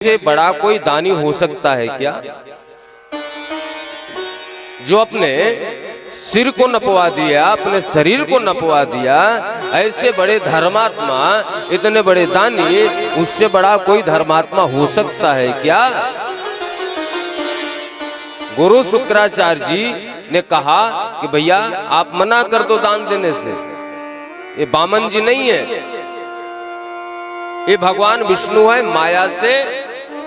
से बड़ा कोई दानी हो सकता है क्या, जो अपने सिर को नपवा दिया, अपने शरीर को नपवा दिया। ऐसे बड़े धर्मात्मा, इतने बड़े दानी, उससे बड़ा कोई धर्मात्मा हो सकता है क्या। गुरु शुक्राचार्य जी ने कहा कि भैया आप मना कर दो दान देने से, ये बामन जी नहीं है, ये भगवान विष्णु है। माया से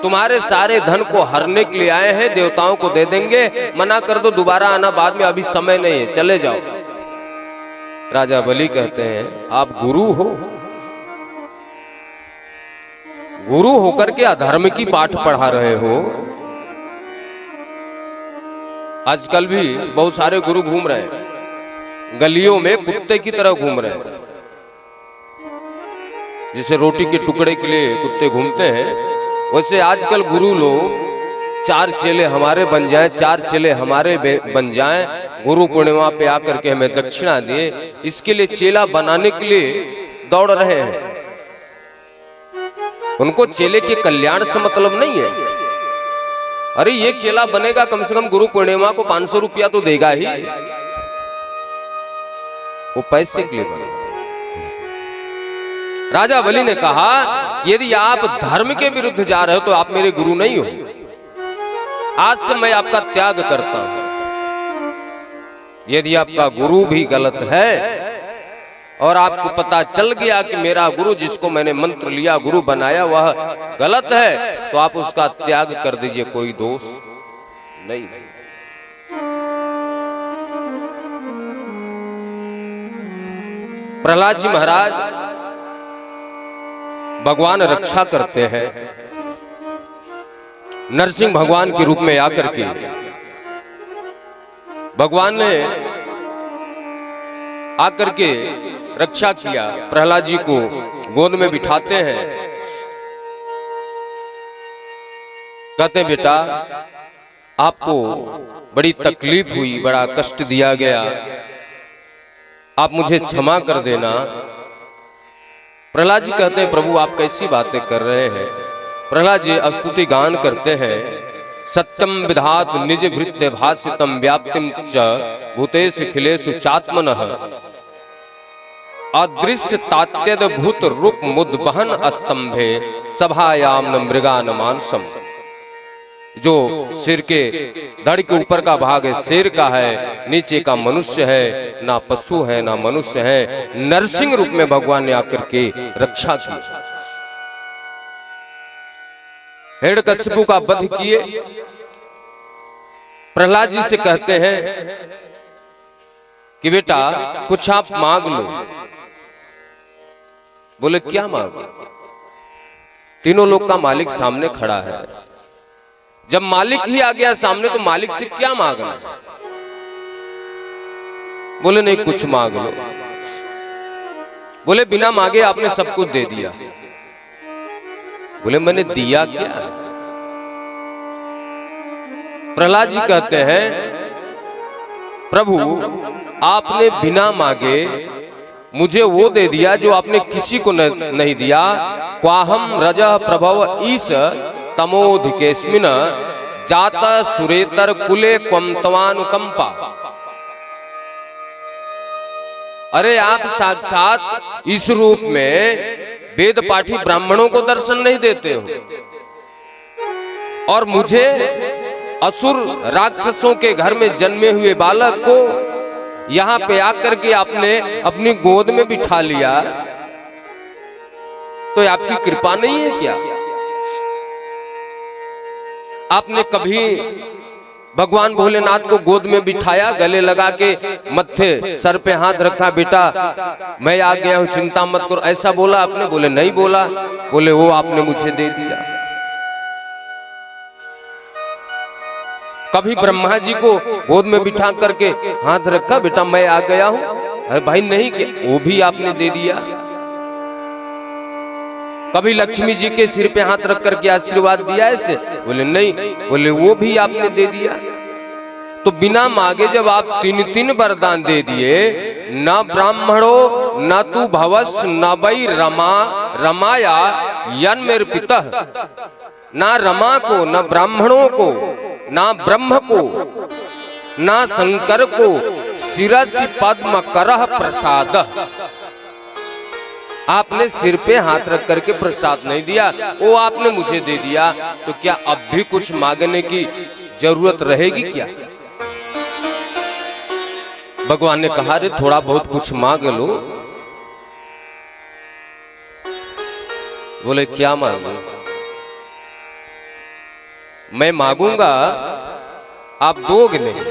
तुम्हारे सारे धन को हरने के लिए आए हैं, देवताओं को दे देंगे, मना कर दो, दोबारा आना बाद में, अभी समय नहीं है, चले जाओ। राजा बलि कहते हैं आप गुरु हो, गुरु होकर के अधर्म की पाठ पढ़ा रहे हो। आजकल भी बहुत सारे गुरु घूम रहे हैं, गलियों में कुत्ते की तरह घूम रहे हैं। जैसे रोटी के टुकड़े के लिए कुत्ते घूमते हैं, वैसे आजकल गुरु लोग चार चेले हमारे बन जाएं, चार चेले हमारे बन जाएं, गुरु पूर्णिमा पे आकर के हमें दक्षिणा दिए, इसके लिए चेला बनाने के लिए दौड़ रहे हैं। उनको चेले के कल्याण से मतलब नहीं है। अरे ये चेला बनेगा, कम से कम गुरु पूर्णिमा को 500 रुपया तो देगा ही, वो पैसे के लिए बनेगा। राजा बलि ने कहा यदि आप धर्म के विरुद्ध जा रहे हो तो आप मेरे गुरु नहीं हो, आज से मैं आपका त्याग करता हूं। यदि आपका गुरु भी गलत है और आपको पता चल गया कि मेरा गुरु जिसको मैंने मंत्र लिया, गुरु बनाया, वह गलत है, तो आप उसका त्याग कर दीजिए, कोई दोष नहीं। प्रहलाद जी महाराज भगवान रक्षा करते हैं, नरसिंह भगवान के रूप में आकर के भगवान ने आकर के रक्षा किया। प्रहलाद जी को गोद में बिठाते हैं, कहते हैं बेटा आपको बड़ी तकलीफ हुई, बड़ा कष्ट दिया गया, आप मुझे क्षमा कर देना। प्रहलाद जी कहते हैं प्रभु आप कैसी बातें कर रहे हैं। प्रहलाद जी स्तुति गान करते हैं, सत्यम विधात निज भृत्य भासितम व्याप्तिम च भूतेषु खिलेषु चात्मनः अदृश्य तात्यद भूत रूप मुद्वहन स्तंभे सभायाम मृगान मानसम। जो सिर के धड़ के ऊपर का भाग है शेर का है, नीचे का मनुष्य है, ना पशु है ना मनुष्य है। नरसिंह रूप में भगवान ने आकर के रक्षा की, हिरण्यकशिपु का वध किए। प्रहलाद जी से कहते हैं कि बेटा कुछ आप मांग लो। बोले क्या मांगो? तीनों लोग का मालिक सामने खड़ा है, जब मालिक ही आ गया सामने तो मालिक से क्या मांगना। बोले नहीं कुछ मांग लो। बोले बिना मांगे आपने सब कुछ दे दिया। बोले मैंने दिया क्या? प्रहलाद जी कहते हैं प्रभु आपने बिना मांगे मुझे वो दे दिया जो आपने किसी को नहीं दिया। क्वाहम रजः प्रभव ईश तमोधिकेस्मिन जाता सुरेतर कुले क्वम तवानुकंपा। अरे आप साक्षात इस रूप में वेद पाठी ब्राह्मणों को दर्शन नहीं देते हो, और मुझे असुर राक्षसों के घर में जन्मे हुए बालक को यहाँ पे आकर के आपने अपनी गोद में बिठा लिया, तो आपकी कृपा नहीं है क्या? आपने कभी भगवान भोलेनाथ को गोद में बिठाया, गले लगा के मत्थे सर पे हाथ रखा, बेटा मैं आ गया हूं चिंता मत करो, ऐसा बोला आपने? बोले नहीं बोला। बोले वो आपने मुझे दे दिया। कभी ब्रह्मा जी को गोद में बिठा करके हाथ रखा, बेटा मैं आ गया हूं? अरे भाई नहीं किया, वो भी आपने दे दिया। कभी लक्ष्मी जी के सिर पे हाथ रख करके आशीर्वाद दिया ऐसे? बोले नहीं। बोले वो भी आपने दे दिया। तो बिना मांगे जब आप तीन तीन वरदान दे दिए, न ब्राह्मणो न तू भवस न वै रमा रमाया यन मेरे पिता, ना रमा को, ना ब्राह्मणों को, ना ब्रह्म को, ना शंकर को शिरस पद्म करह प्रसाद। आपने सिर पे हाथ रख करके प्रसाद नहीं दिया, वो आपने मुझे दे दिया, तो क्या अब भी कुछ मांगने की जरूरत रहेगी क्या? भगवान ने कहा रे थोड़ा बहुत कुछ मांग लो। बोले क्या मांगू? मैं मांगूंगा, आप दोगे नहीं।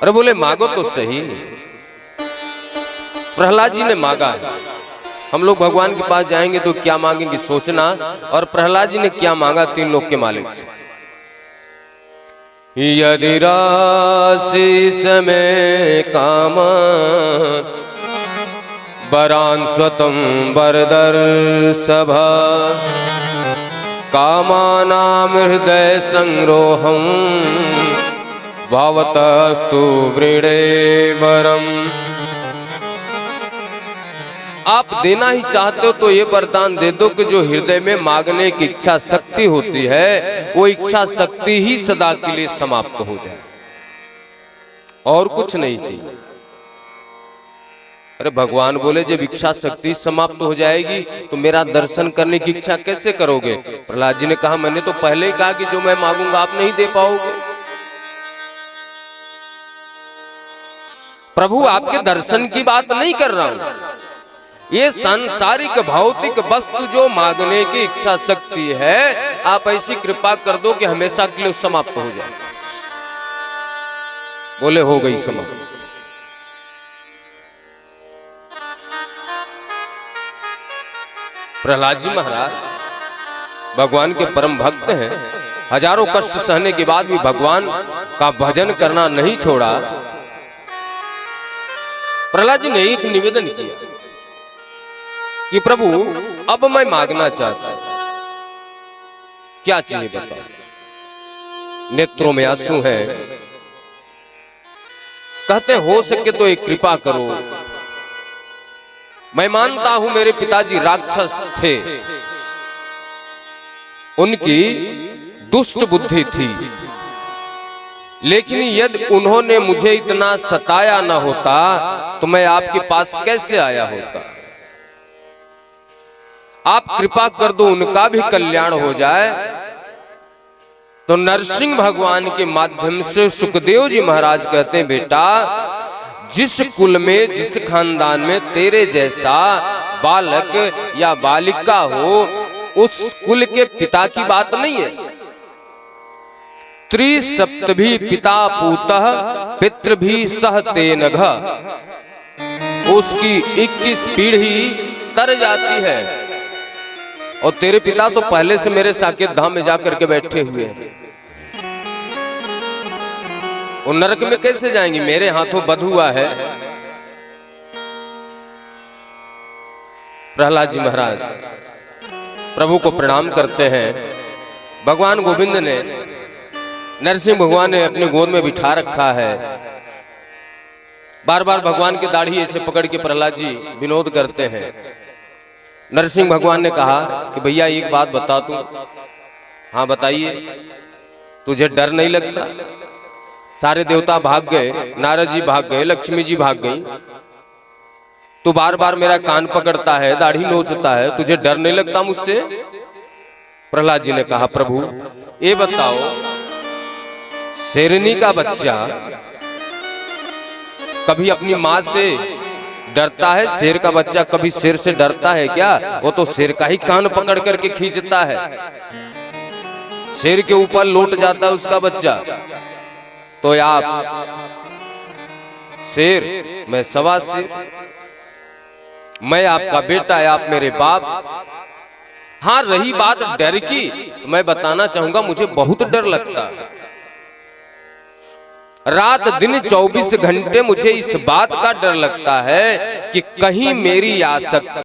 अरे बोले मांगो तो सही। प्रहलाद जी ने मांगा। हम लोग भगवान के पास जाएंगे तो क्या मांगेंगे सोचना, और प्रहलाद जी ने क्या मांगा तीन लोग के मालिक से। यदि राशि समय काम वरान स्वतम वरदर सभा कामानाम हृदय संग्रोहम भवतस्तु वृणे वरम। आप देना ही चाहते हो तो ये वरदान दे दो कि जो हृदय में मांगने की इच्छा शक्ति होती है वो इच्छा शक्ति ही सदा के लिए समाप्त हो जाए, और कुछ नहीं चाहिए। अरे भगवान बोले जब इच्छा शक्ति समाप्त हो जाएगी तो मेरा दर्शन करने की इच्छा कैसे करोगे? प्रहलाद जी ने कहा मैंने तो पहले ही कहा कि जो मैं मांगूंगा आप नहीं दे पाओगे। प्रभु आपके दर्शन की बात नहीं कर रहा हूं, ये सांसारिक भौतिक वस्तु जो मांगने की इच्छा शक्ति है, आप ऐसी कृपा कर दो कि हमेशा के लिए समाप्त हो जाए। बोले हो गई समाप्त। प्रहलाद जी महाराज भगवान के परम भक्त हैं, हजारों कष्ट सहने के बाद भी भगवान का भजन करना नहीं छोड़ा। प्रहलाद जी ने एक निवेदन किया कि प्रभु अब मैं मांगना चाहता हूं, क्या चाहिए बताओ। नेत्रों में आंसू है, कहते हो सके तो एक कृपा करो। मैं मानता हूं मेरे पिताजी राक्षस थे, उनकी दुष्ट बुद्धि थी, लेकिन यदि उन्होंने मुझे इतना सताया न होता तो मैं आपके पास कैसे आया होता। आप कृपा कर दो उनका भी कल्याण हो जाए। तो नरसिंह भगवान के माध्यम से सुखदेव जी महाराज कहते हैं बेटा, जिस कुल में जिस खानदान में तेरे जैसा बालक या बालिका हो उस कुल के पिता की बात नहीं है। त्रिसप्तभी पिता पूतः पितृभी सह तेनघ, उसकी 21 पीढ़ी तर जाती है, और तेरे पिता तो पहले से मेरे साकेत धाम में जाकर के बैठे हुए हैं। वो नरक में कैसे जाएंगे? मेरे हाथों बध हुआ है। प्रहलाद जी महाराज प्रभु को प्रणाम करते हैं। भगवान गोविंद ने, नरसिंह भगवान ने अपने गोद में बिठा रखा है। बार बार भगवान की दाढ़ी ऐसे पकड़ के प्रहलाद जी विनोद करते हैं। नरसिंह भगवान ने कहा कि भैया एक बात बता तू। हाँ बताइए। तुझे डर नहीं लगता? सारे देवता भाग गए, नारद जी भाग गए, लक्ष्मी जी भाग गई, तू बार बार मेरा कान पकड़ता है, दाढ़ी नोचता है, तुझे डर नहीं लगता मुझसे? प्रहलाद जी ने कहा प्रभु ये बताओ, शेरनी का बच्चा कभी अपनी माँ से डरता है? शेर का बच्चा कभी शेर से डरता है क्या? वो तो शेर का ही कान पकड़ करके खींचता है, शेर के ऊपर लौट जाता है उसका बच्चा। तो आप शेर, मैं सवा शेर, मैं आपका बेटा है, आप मेरे बाप। हाँ रही बात डर की, मैं बताना चाहूंगा मुझे बहुत डर लगता है। रात दिन 24 घंटे मुझे इस बात का डर लगता है कि कहीं मेरी आसक्ति